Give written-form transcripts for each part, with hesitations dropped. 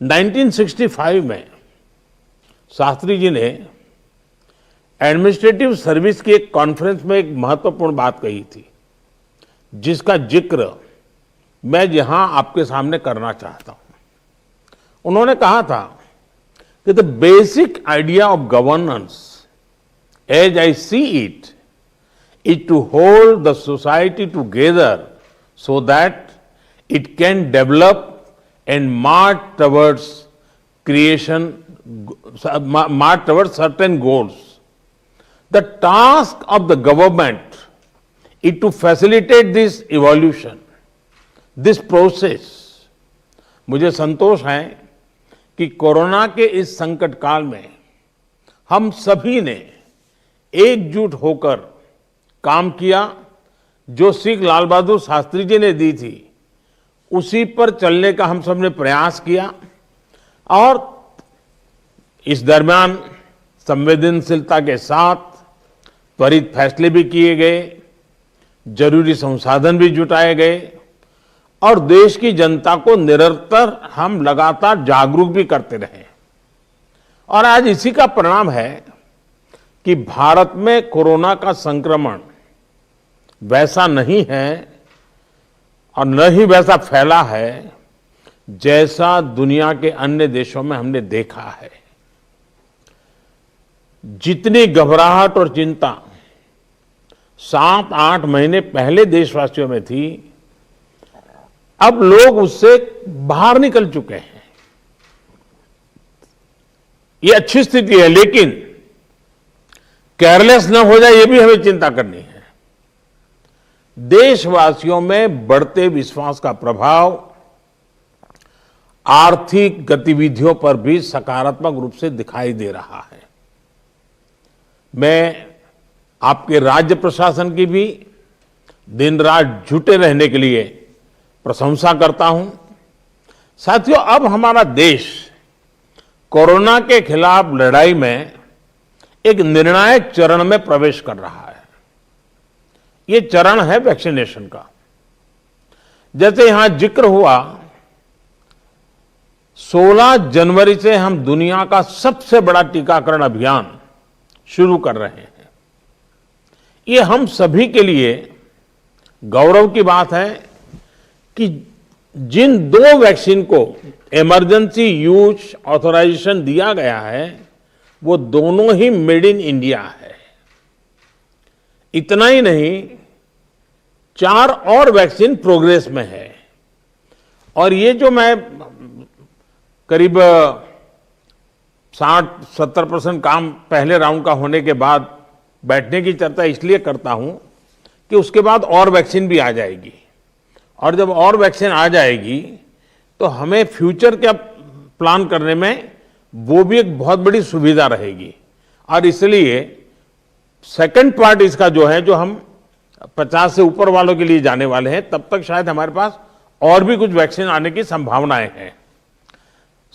1965 में शास्त्री जी ने administrative service की एक कॉन्फ्रेंस में एक महत्वपूर्ण बात कही थी, जिसका जिक्र मैं यहां आपके सामने करना चाहता हूं। उन्होंने कहा था कि the basic idea of governance as I see it is to hold the society together so that it can develop and march towards certain goals. The task of the government is to facilitate this evolution, this process. मुझे संतोष है कि corona के इस संकट काल में हम सभी ने एकजुट होकर काम किया। जो सीख लाल बहादुर शास्त्री जी ने दी थी, उसी पर चलने का हम सब ने प्रयास किया और इस दरमियान संवेदनशीलता के साथ त्वरित फैसले भी किए गए, जरूरी संसाधन भी जुटाए गए और देश की जनता को निरंतर हम लगातार जागरूक भी करते रहे। और आज इसी का परिणाम है कि भारत में कोरोना का संक्रमण वैसा नहीं है और न ही वैसा फैला है जैसा दुनिया के अन्य देशों में हमने देखा है। जितनी घबराहट और चिंता 7-8 महीने पहले देशवासियों में थी, अब लोग उससे बाहर निकल चुके हैं। ये अच्छी स्थिति है, लेकिन केयरलेस न हो जाए, ये भी हमें चिंता करनी है। देशवासियों में बढ़ते विश्वास का प्रभाव आर्थिक गतिविधियों पर भी सकारात्मक रूप से दिखाई दे रहा है। मैं आपके राज्य प्रशासन की भी दिन रात जुटे रहने के लिए प्रशंसा करता हूं। साथियों, अब हमारा देश कोरोना के खिलाफ लड़ाई में एक निर्णायक चरण में प्रवेश कर रहा है। ये चरण है वैक्सीनेशन का। जैसे यहां जिक्र हुआ, 16 जनवरी से हम दुनिया का सबसे बड़ा टीकाकरण अभियान शुरू कर रहे हैं। ये हम सभी के लिए गौरव की बात है कि जिन 2 वैक्सीन को इमरजेंसी यूज ऑथराइजेशन दिया गया है, वो दोनों ही मेड इन इंडिया है। इतना ही नहीं, 4 और वैक्सीन प्रोग्रेस में है। और ये जो मैं करीब 60-70% काम पहले राउंड का होने के बाद बैठने की चर्चा इसलिए करता हूं कि उसके बाद और वैक्सीन भी आ जाएगी, और जब और वैक्सीन आ जाएगी तो हमें फ्यूचर का प्लान करने में वो भी एक बहुत बड़ी सुविधा रहेगी। और इसलिए सेकंड पार्ट इसका जो है, जो हम 50 से ऊपर वालों के लिए जाने वाले हैं, तब तक शायद हमारे पास और भी कुछ वैक्सीन आने की संभावनाएं हैं।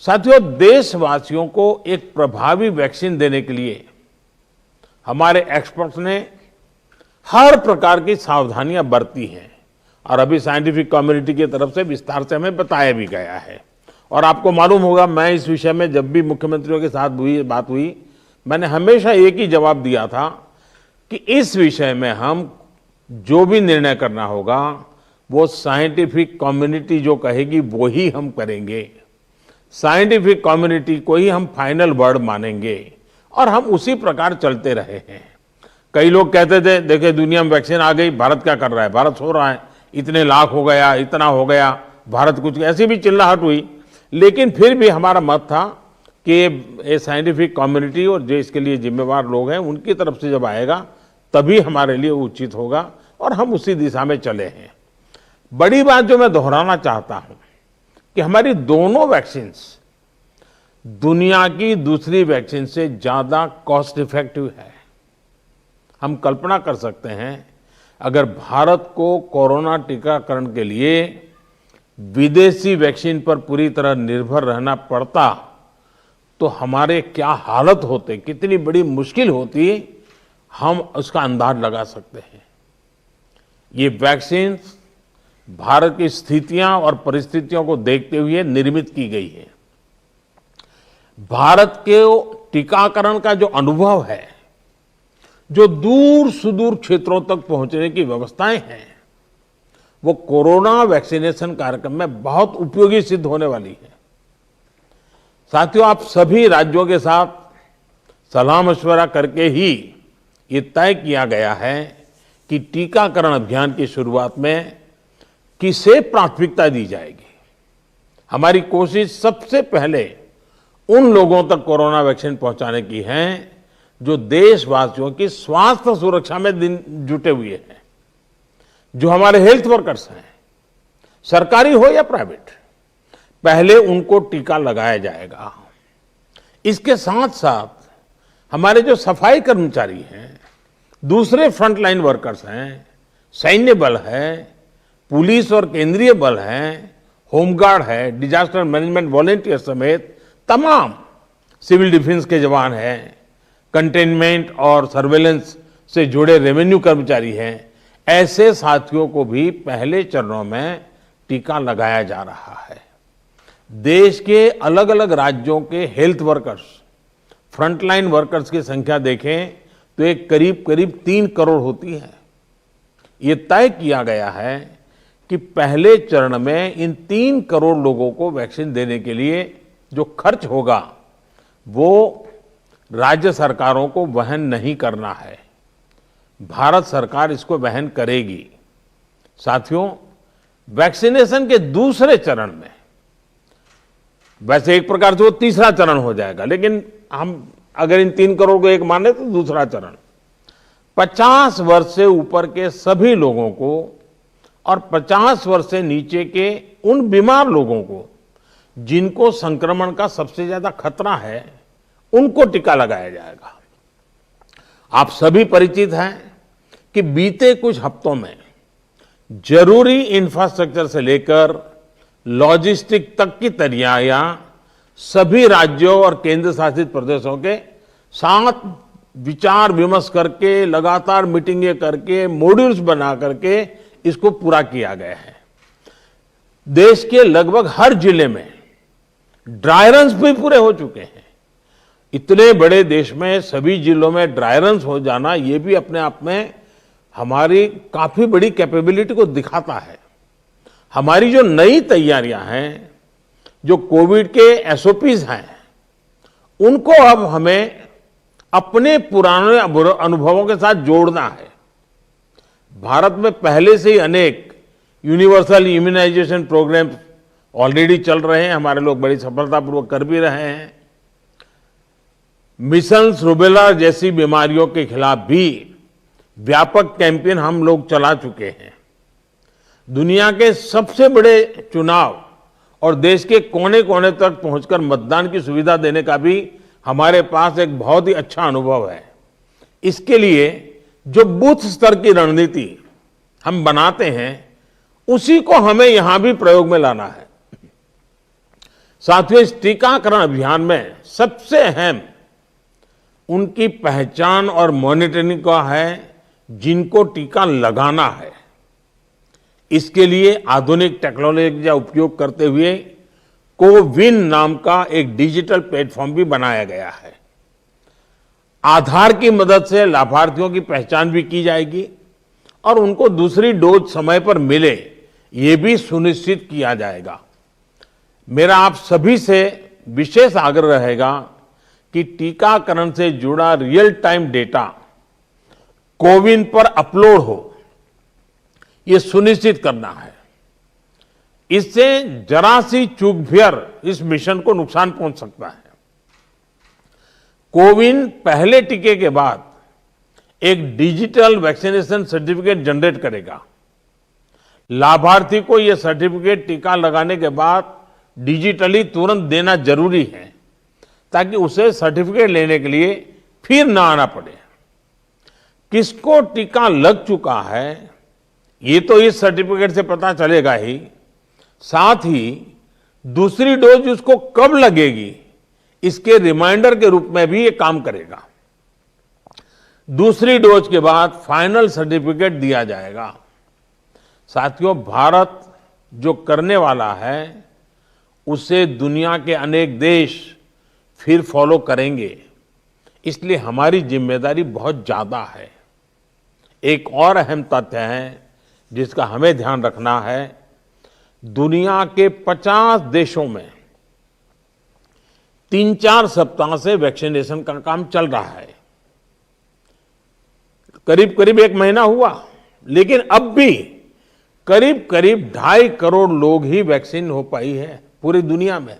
साथियों, देशवासियों को एक प्रभावी वैक्सीन देने के लिए हमारे एक्सपर्ट्स ने हर प्रकार की सावधानियां बरती हैं और अभी साइंटिफिक कम्युनिटी की तरफ से विस्तार से हमें बताया भी गया है। और आपको मालूम होगा, मैं इस विषय में जब भी मुख्यमंत्रियों के साथ बात हुई, मैंने हमेशा एक ही जवाब दिया था कि इस विषय में हम जो भी निर्णय करना होगा वो साइंटिफिक कम्युनिटी जो कहेगी वो ही हम करेंगे। साइंटिफिक कम्युनिटी को ही हम फाइनल वर्ड मानेंगे और हम उसी प्रकार चलते रहे हैं। कई लोग कहते थे, देखिए दुनिया में वैक्सीन आ गई, भारत क्या कर रहा है, भारत सो रहा है, इतने लाख हो गया, इतना हो गया, भारत कुछ, ऐसी भी चिल्लाहट हुई। लेकिन फिर भी हमारा मत था कि ये साइंटिफिक कम्युनिटी और जो इसके लिए जिम्मेवार लोग हैं, उनकी तरफ से जब आएगा तभी हमारे लिए उचित होगा, और हम उसी दिशा में चले हैं। बड़ी बात जो मैं दोहराना चाहता हूं कि हमारी दोनों वैक्सीन्स दुनिया की दूसरी वैक्सीन से ज्यादा कॉस्ट इफेक्टिव है। हम कल्पना कर सकते हैं, अगर भारत को कोरोना टीकाकरण के लिए विदेशी वैक्सीन पर पूरी तरह निर्भर रहना पड़ता तो हमारे क्या हालत होते, कितनी बड़ी मुश्किल होती, हम उसका अंदाज लगा सकते हैं। ये वैक्सीन भारत की स्थितियां और परिस्थितियों को देखते हुए निर्मित की गई है। भारत के टीकाकरण का जो अनुभव है, जो दूर सुदूर क्षेत्रों तक पहुंचने की व्यवस्थाएं हैं, वो कोरोना वैक्सीनेशन कार्यक्रम में बहुत उपयोगी सिद्ध होने वाली है। साथियों, आप सभी राज्यों के साथ सलाह मशवरा करके ही ये तय किया गया है कि टीकाकरण अभियान की शुरुआत में किसे प्राथमिकता दी जाएगी। हमारी कोशिश सबसे पहले उन लोगों तक कोरोना वैक्सीन पहुंचाने की है जो देशवासियों की स्वास्थ्य सुरक्षा में जुटे हुए हैं, जो हमारे हेल्थ वर्कर्स हैं, सरकारी हो या प्राइवेट, पहले उनको टीका लगाया जाएगा। इसके साथ साथ हमारे जो सफाई कर्मचारी हैं, दूसरे फ्रंटलाइन वर्कर्स हैं, सैन्य बल है, पुलिस और केंद्रीय बल हैं, होमगार्ड है, डिजास्टर मैनेजमेंट वॉलेंटियर समेत तमाम सिविल डिफेंस के जवान हैं, कंटेनमेंट और सर्वेलेंस से जुड़े रेवेन्यू कर्मचारी हैं, ऐसे साथियों को भी पहले चरणों में टीका लगाया जा रहा है। देश के अलग अलग राज्यों के हेल्थ वर्कर्स, फ्रंटलाइन वर्कर्स की संख्या देखें तो एक करीब 3 करोड़ होती है। ये तय किया गया है कि पहले चरण में इन 3 करोड़ लोगों को वैक्सीन देने के लिए जो खर्च होगा वो राज्य सरकारों को वहन नहीं करना है, भारत सरकार इसको वहन करेगी। साथियों, वैक्सीनेशन के दूसरे चरण में, वैसे एक प्रकार से वो तीसरा चरण हो जाएगा, लेकिन हम अगर इन 3 करोड़ को एक माने तो दूसरा चरण 50 वर्ष से ऊपर के सभी लोगों को और 50 वर्ष से नीचे के उन बीमार लोगों को जिनको संक्रमण का सबसे ज्यादा खतरा है, उनको टीका लगाया जाएगा। आप सभी परिचित हैं कि बीते कुछ हफ्तों में जरूरी इंफ्रास्ट्रक्चर से लेकर लॉजिस्टिक तक की तैयारियां सभी राज्यों और केंद्र शासित प्रदेशों के साथ विचार विमर्श करके, लगातार मीटिंगें करके, मॉड्यूल्स बना करके इसको पूरा किया गया है। देश के लगभग हर जिले में ड्राई रन्स भी पूरे हो चुके हैं। इतने बड़े देश में सभी जिलों में ड्राई रन्स हो जाना, ये भी अपने आप में हमारी काफी बड़ी कैपेबिलिटी को दिखाता है। हमारी जो नई तैयारियां हैं, जो कोविड के एसओपीज हैं, उनको अब हमें अपने पुराने अनुभवों के साथ जोड़ना है। भारत में पहले से ही अनेक यूनिवर्सल इम्यूनाइजेशन प्रोग्राम ऑलरेडी चल रहे हैं, हमारे लोग बड़ी सफलतापूर्वक कर भी रहे हैं। मिशंस रूबेला जैसी बीमारियों के खिलाफ भी व्यापक कैंपेन हम लोग चला चुके हैं। दुनिया के सबसे बड़े चुनाव और देश के कोने कोने तक पहुंचकर मतदान की सुविधा देने का भी हमारे पास एक बहुत ही अच्छा अनुभव है। इसके लिए जो बूथ स्तर की रणनीति हम बनाते हैं, उसी को हमें यहां भी प्रयोग में लाना है। साथियों, इस टीकाकरण अभियान में सबसे अहम उनकी पहचान और मॉनिटरिंग का है जिनको टीका लगाना है। इसके लिए आधुनिक टेक्नोलॉजी का उपयोग करते हुए कोविन नाम का एक डिजिटल प्लेटफॉर्म भी बनाया गया है। आधार की मदद से लाभार्थियों की पहचान भी की जाएगी और उनको दूसरी डोज समय पर मिले, ये भी सुनिश्चित किया जाएगा। मेरा आप सभी से विशेष आग्रह रहेगा कि टीकाकरण से जुड़ा रियल टाइम डेटा कोविन पर अपलोड हो, ये सुनिश्चित करना है। इससे जरा सी चूक भी इस मिशन को नुकसान पहुंच सकता है। कोविन पहले टीके के बाद एक डिजिटल वैक्सीनेशन सर्टिफिकेट जनरेट करेगा। लाभार्थी को यह सर्टिफिकेट टीका लगाने के बाद डिजिटली तुरंत देना जरूरी है, ताकि उसे सर्टिफिकेट लेने के लिए फिर ना आना पड़े। किसको टीका लग चुका है, ये तो इस सर्टिफिकेट से पता चलेगा ही, साथ ही दूसरी डोज उसको कब लगेगी, इसके रिमाइंडर के रूप में भी ये काम करेगा। दूसरी डोज के बाद फाइनल सर्टिफिकेट दिया जाएगा। साथियों, भारत जो करने वाला है, उसे दुनिया के अनेक देश फिर फॉलो करेंगे। इसलिए हमारी जिम्मेदारी बहुत ज्यादा है। एक और अहम तथ्य है जिसका हमें ध्यान रखना है। दुनिया के 50 देशों में 3-4 सप्ताह से वैक्सीनेशन का काम चल रहा है। करीब करीब 1 महीना हुआ, लेकिन अब भी करीब करीब 2.5 करोड़ लोग ही वैक्सीन हो पाई है पूरी दुनिया में।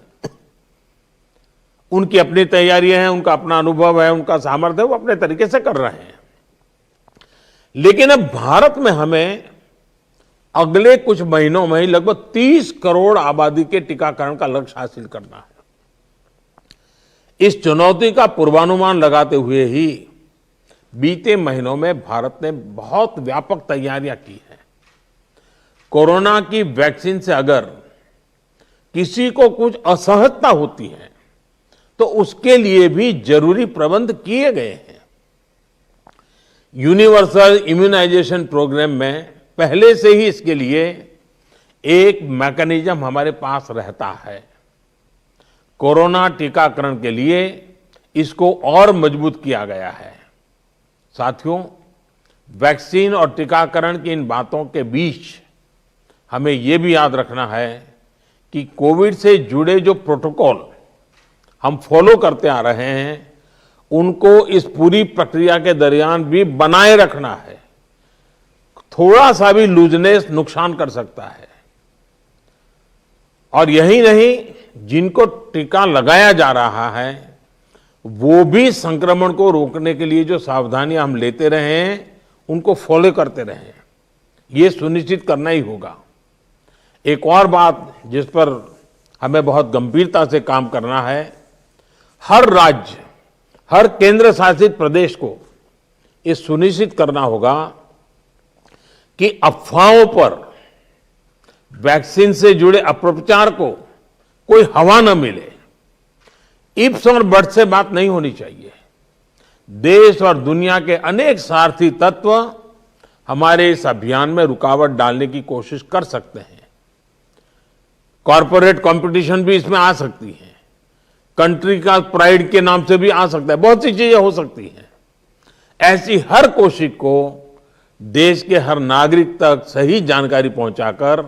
उनकी अपनी तैयारियां हैं, उनका अपना अनुभव है, उनका सामर्थ्य है, वो अपने तरीके से कर रहे हैं। लेकिन अब भारत में हमें अगले कुछ महीनों में ही लगभग 30 करोड़ आबादी के टीकाकरण का लक्ष्य हासिल करना है। इस चुनौती का पूर्वानुमान लगाते हुए ही बीते महीनों में भारत ने बहुत व्यापक तैयारियां की हैं। कोरोना की वैक्सीन से अगर किसी को कुछ असहजता होती है तो उसके लिए भी जरूरी प्रबंध किए गए हैं। यूनिवर्सल इम्यूनाइजेशन प्रोग्राम में पहले से ही इसके लिए एक मैकेनिज्म हमारे पास रहता है। कोरोना टीकाकरण के लिए इसको और मजबूत किया गया है। साथियों, वैक्सीन और टीकाकरण की इन बातों के बीच हमें यह भी याद रखना है कि कोविड से जुड़े जो प्रोटोकॉल हम फॉलो करते आ रहे हैं, उनको इस पूरी प्रक्रिया के दरमियान भी बनाए रखना है। थोड़ा सा भी लूजनेस नुकसान कर सकता है। और यही नहीं, जिनको टीका लगाया जा रहा है वो भी संक्रमण को रोकने के लिए जो सावधानियां हम लेते रहे हैं उनको फॉलो करते रहे। ये सुनिश्चित करना ही होगा। एक और बात जिस पर हमें बहुत गंभीरता से काम करना है, हर राज्य, हर केंद्र शासित प्रदेश को ये सुनिश्चित करना होगा कि अफवाहों पर, वैक्सीन से जुड़े अपप्रचार को कोई हवा न मिले। इफ्स और बट्स से बात नहीं होनी चाहिए। देश और दुनिया के अनेक स्वार्थी तत्व हमारे इस अभियान में रुकावट डालने की कोशिश कर सकते हैं। कॉरपोरेट कंपटीशन भी इसमें आ सकती है। कंट्री का प्राइड के नाम से भी आ सकता है। बहुत सी चीजें हो सकती हैं। ऐसी हर कोशिश को देश के हर नागरिक तक सही जानकारी पहुंचाकर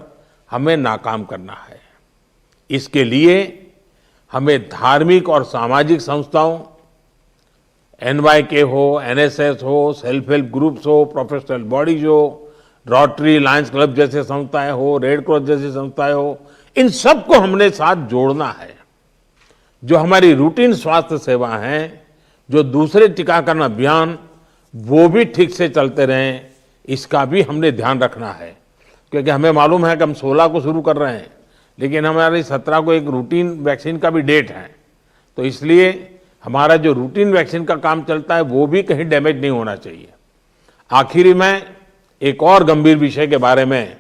हमें नाकाम करना है। इसके लिए हमें धार्मिक और सामाजिक संस्थाओं, NYK हो, NSS हो, सेल्फ हेल्प ग्रुप्स हो, प्रोफेशनल बॉडीज हो, रोटरी, लायंस क्लब जैसे संस्थाएं हो, रेड क्रॉस जैसी संस्थाएं हो, इन सबको हमने साथ जोड़ना है। जो हमारी रूटीन स्वास्थ्य सेवा है, जो दूसरे टीकाकरण अभियान, वो भी ठीक से चलते रहें, इसका भी हमने ध्यान रखना है। क्योंकि हमें मालूम है कि हम 16 को शुरू कर रहे हैं, लेकिन हमारी 17 को एक रूटीन वैक्सीन का भी डेट है। तो इसलिए हमारा जो रूटीन वैक्सीन का काम चलता है वो भी कहीं डैमेज नहीं होना चाहिए। आखिरी में एक और गंभीर विषय के बारे में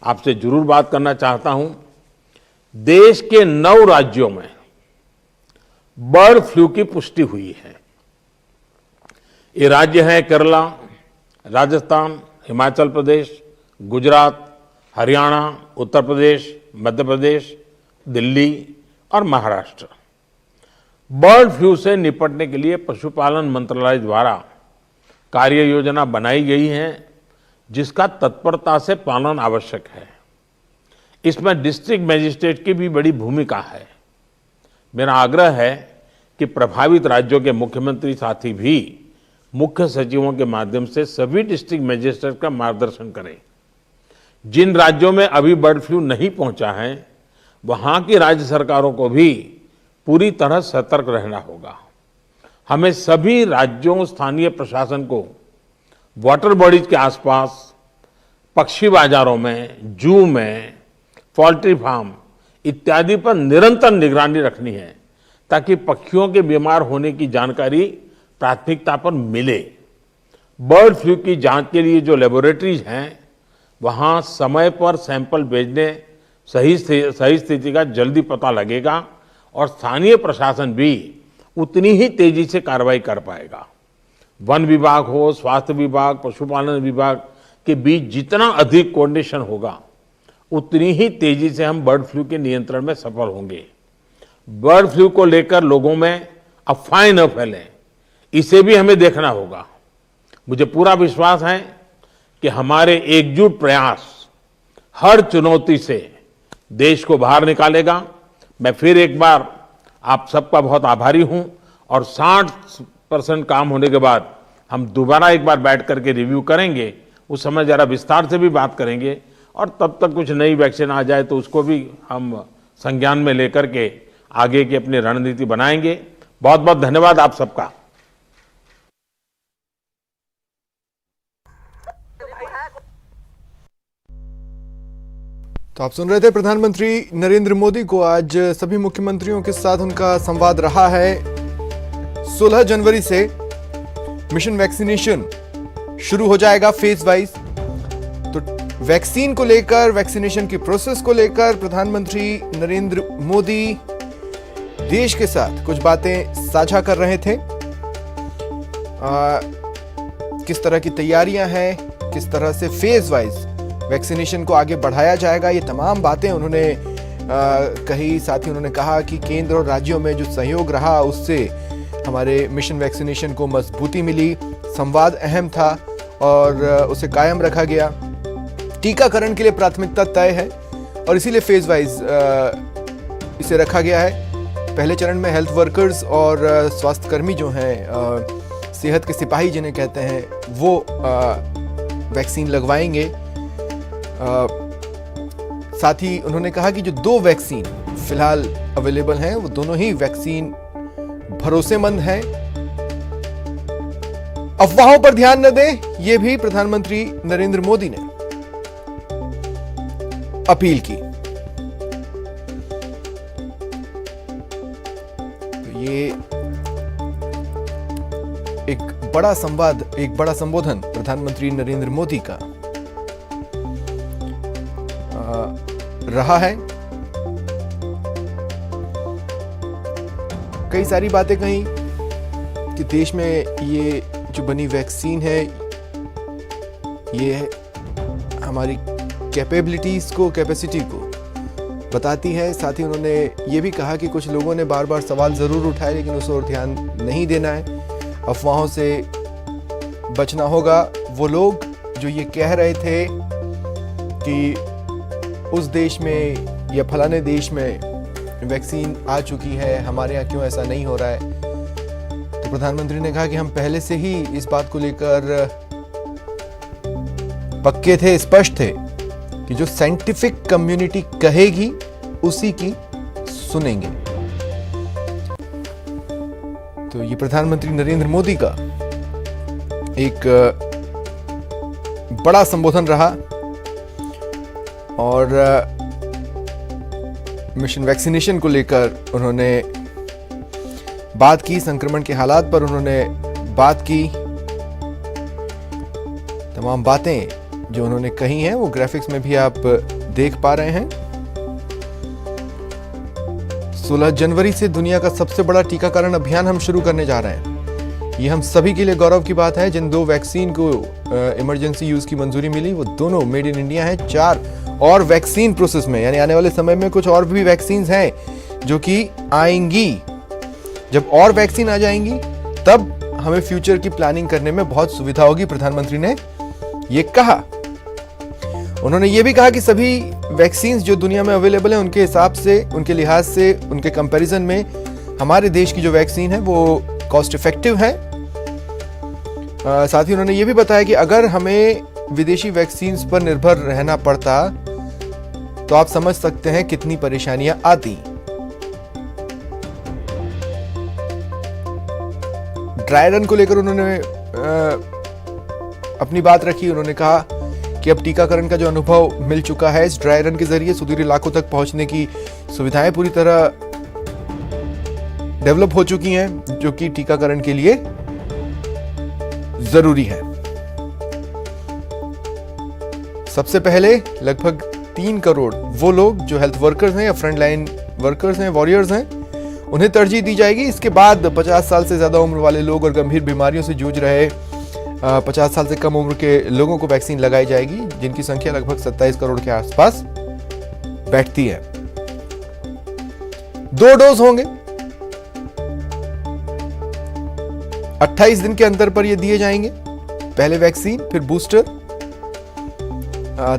आपसे जरूर बात करना चाहता हूं। देश के 9 राज्यों में बर्ड फ्लू की पुष्टि हुई है। ये राज्य हैं केरला, राजस्थान, हिमाचल प्रदेश, गुजरात, हरियाणा, उत्तर प्रदेश, मध्य प्रदेश, दिल्ली और महाराष्ट्र। बर्ड फ्लू से निपटने के लिए पशुपालन मंत्रालय द्वारा कार्य योजना बनाई गई है, जिसका तत्परता से पालन आवश्यक है। इसमें डिस्ट्रिक्ट मजिस्ट्रेट की भी बड़ी भूमिका है। मेरा आग्रह है कि प्रभावित राज्यों के मुख्यमंत्री साथी भी मुख्य सचिवों के माध्यम से सभी डिस्ट्रिक्ट मजिस्ट्रेट का मार्गदर्शन करें। जिन राज्यों में अभी बर्ड फ्लू नहीं पहुंचा है, वहां की राज्य सरकारों को भी पूरी तरह सतर्क रहना होगा। हमें सभी राज्यों, स्थानीय प्रशासन को वाटर बॉडीज के आसपास, पक्षी बाजारों में, जू में, पोल्ट्री फार्म इत्यादि पर निरंतर निगरानी रखनी है, ताकि पक्षियों के बीमार होने की जानकारी प्राथमिकता पर मिले। बर्ड फ्लू की जांच के लिए जो लेबोरेटरीज हैं, वहां समय पर सैंपल भेजने सही स्थिति का जल्दी पता लगेगा और स्थानीय प्रशासन भी उतनी ही तेजी से कार्रवाई कर पाएगा। वन विभाग हो, स्वास्थ्य विभाग, पशुपालन विभाग के बीच जितना अधिक कोऑर्डिनेशन होगा, उतनी ही तेजी से हम बर्ड फ्लू के नियंत्रण में सफल होंगे। बर्ड फ्लू को लेकर लोगों में अफवाहें न फैलें, इसे भी हमें देखना होगा। मुझे पूरा विश्वास है कि हमारे एकजुट प्रयास हर चुनौती से देश को बाहर निकालेगा। मैं फिर एक बार आप सबका बहुत आभारी हूं और 60% काम होने के बाद हम दोबारा एक बार बैठ करके रिव्यू करेंगे। उस समय जरा विस्तार से भी बात करेंगे और तब तक कुछ नई वैक्सीन आ जाए तो उसको भी हम संज्ञान में लेकर के आगे की अपनी रणनीति बनाएंगे। बहुत बहुत धन्यवाद आप सबका। तो आप सुन रहे थे प्रधानमंत्री नरेंद्र मोदी को। आज सभी मुख्यमंत्रियों के साथ उनका संवाद रहा है। 16 जनवरी से मिशन वैक्सीनेशन शुरू हो जाएगा फेज वाइज। तो वैक्सीन को लेकर, वैक्सीनेशन की प्रोसेस को लेकर प्रधानमंत्री नरेंद्र मोदी देश के साथ कुछ बातें साझा कर रहे थे। किस तरह की तैयारियां हैं, किस तरह से फेज वाइज वैक्सीनेशन को आगे बढ़ाया जाएगा, ये तमाम बातें उन्होंने कही। साथ ही उन्होंने कहा कि केंद्र और राज्यों में जो सहयोग रहा उससे हमारे मिशन वैक्सीनेशन को मजबूती मिली। संवाद अहम था और उसे कायम रखा गया। टीकाकरण के लिए प्राथमिकता तय है और इसीलिए फेज वाइज इसे रखा गया है। पहले चरण में हेल्थ वर्कर्स और स्वास्थ्यकर्मी जो हैं, सेहत के सिपाही जिन्हें कहते हैं, वो वैक्सीन लगवाएंगे। साथ ही उन्होंने कहा कि जो 2 वैक्सीन फिलहाल अवेलेबल हैं वो दोनों ही वैक्सीन भरोसेमंद हैं। अफवाहों पर ध्यान न दें, ये भी प्रधानमंत्री नरेंद्र मोदी ने अपील की। तो ये एक बड़ा संवाद, एक बड़ा संबोधन प्रधानमंत्री नरेंद्र मोदी का रहा है। कई सारी बातें कही कि देश में ये जो बनी वैक्सीन है ये हमारी कैपेबिलिटीज को, कैपेसिटी को बताती है। साथ ही उन्होंने ये भी कहा कि कुछ लोगों ने बार बार सवाल जरूर उठाए लेकिन उस ओर ध्यान नहीं देना है। अफवाहों से बचना होगा। वो लोग जो ये कह रहे थे कि उस देश में या फलाने देश में वैक्सीन आ चुकी है, हमारे यहाँ क्यों ऐसा नहीं हो रहा है, तो प्रधानमंत्री ने कहा कि हम पहले से ही इस बात को लेकर पक्के थे, स्पष्ट थे कि जो साइंटिफिक कम्युनिटी कहेगी उसी की सुनेंगे। तो ये प्रधानमंत्री नरेंद्र मोदी का एक बड़ा संबोधन रहा और मिशन वैक्सीनेशन को लेकर उन्होंने बात की। संक्रमण के हालात पर उन्होंने बात की। तमाम बातें जो उन्होंने कही हैं वो ग्राफिक्स में भी आप देख पा रहे हैं। 16 जनवरी से दुनिया का सबसे बड़ा टीकाकरण अभियान हम शुरू करने जा रहे हैं। ये हम सभी के लिए गौरव की बात है। जिन 2 वैक्सीन को इमरजेंसी यूज की मंजूरी मिली वो दोनों मेड इन इंडिया हैं। 4 और वैक्सीन प्रोसेस में, यानी आने वाले समय में कुछ और भी वैक्सीन हैं जो कि आएंगी। जब और वैक्सीन आ जाएंगी तब हमें फ्यूचर की प्लानिंग करने में बहुत सुविधा होगी, प्रधानमंत्री ने ये कहा। उन्होंने ये भी कहा कि सभी वैक्सीन जो दुनिया में अवेलेबल है उनके हिसाब से, उनके लिहाज से, उनके कंपैरिजन में हमारे देश की जो वैक्सीन है वो कॉस्ट इफेक्टिव है। साथ ही उन्होंने ये भी बताया कि अगर हमें विदेशी वैक्सीन पर निर्भर रहना पड़ता तो आप समझ सकते हैं कितनी परेशानियां आती। ड्राई रन को लेकर उन्होंने अपनी बात रखी। उन्होंने कहा कि अब टीकाकरण का जो अनुभव मिल चुका है, इस ड्राई रन के जरिए सुदूर इलाकों तक पहुंचने की सुविधाएं पूरी तरह डेवलप हो चुकी हैं, जो कि टीकाकरण के लिए जरूरी है। सबसे पहले लगभग 3 करोड़ वो लोग जो हेल्थ वर्कर्स हैं या फ्रंट लाइन वर्कर्स हैं, वॉरियर्स हैं, उन्हें तरजीह दी जाएगी। इसके बाद 50 साल से ज्यादा उम्र वाले लोग और गंभीर बीमारियों से जूझ रहे 50 साल से कम उम्र के लोगों को वैक्सीन लगाई जाएगी, जिनकी संख्या लगभग 27 करोड़ के आसपास बैठती है। 2 डोज होंगे। 28 दिन के अंतर पर ये दिए जाएंगे, पहले वैक्सीन फिर बूस्टर,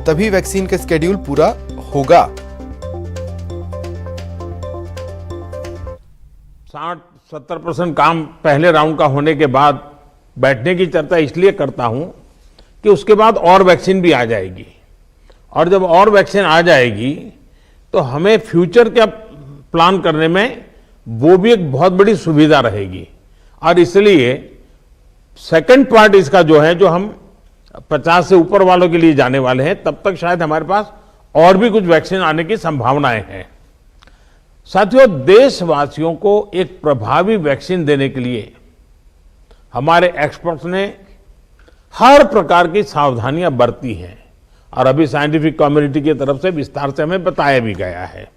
तभी वैक्सीन का स्केड्यूल पूरा होगा। 60-70% काम पहले राउंड का होने के बाद बैठने की चर्चा इसलिए करता हूं कि उसके बाद और वैक्सीन भी आ जाएगी, और जब और वैक्सीन आ जाएगी तो हमें फ्यूचर का प्लान करने में वो भी एक बहुत बड़ी सुविधा रहेगी। और इसलिए सेकंड पार्ट इसका जो है, जो हम 50 से ऊपर वालों के लिए जाने वाले हैं, तब तक शायद हमारे पास और भी कुछ वैक्सीन आने की संभावनाएं हैं। साथियों, देशवासियों को एक प्रभावी वैक्सीन देने के लिए हमारे एक्सपर्ट्स ने हर प्रकार की सावधानियां बरती हैं, और अभी साइंटिफिक कम्युनिटी की तरफ से विस्तार से हमें बताया भी गया है।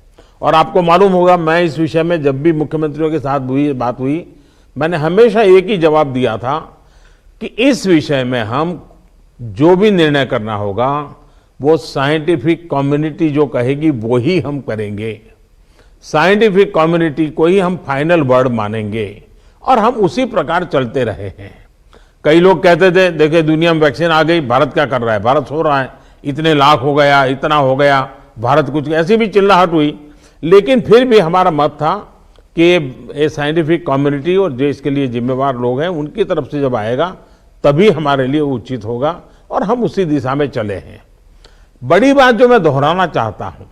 और आपको मालूम होगा, मैं इस विषय में जब भी मुख्यमंत्रियों के साथ बात हुई, मैंने हमेशा एक ही जवाब दिया था कि इस विषय में हम जो भी निर्णय करना होगा वो साइंटिफिक कम्युनिटी जो कहेगी वो ही हम करेंगे। साइंटिफिक कम्युनिटी को ही हम फाइनल वर्ड मानेंगे, और हम उसी प्रकार चलते रहे हैं। कई लोग कहते थे, देखिए दुनिया में वैक्सीन आ गई, भारत क्या कर रहा है, भारत सो रहा है, इतने लाख हो गया, इतना हो गया, भारत कुछ, ऐसी भी चिल्लाहट हुई। लेकिन फिर भी हमारा मत था कि ये साइंटिफिक कम्युनिटी और जो इसके लिए जिम्मेवार लोग हैं उनकी तरफ से जब आएगा तभी हमारे लिए उचित होगा, और हम उसी दिशा में चले हैं। बड़ी बात जो मैं दोहराना चाहता हूं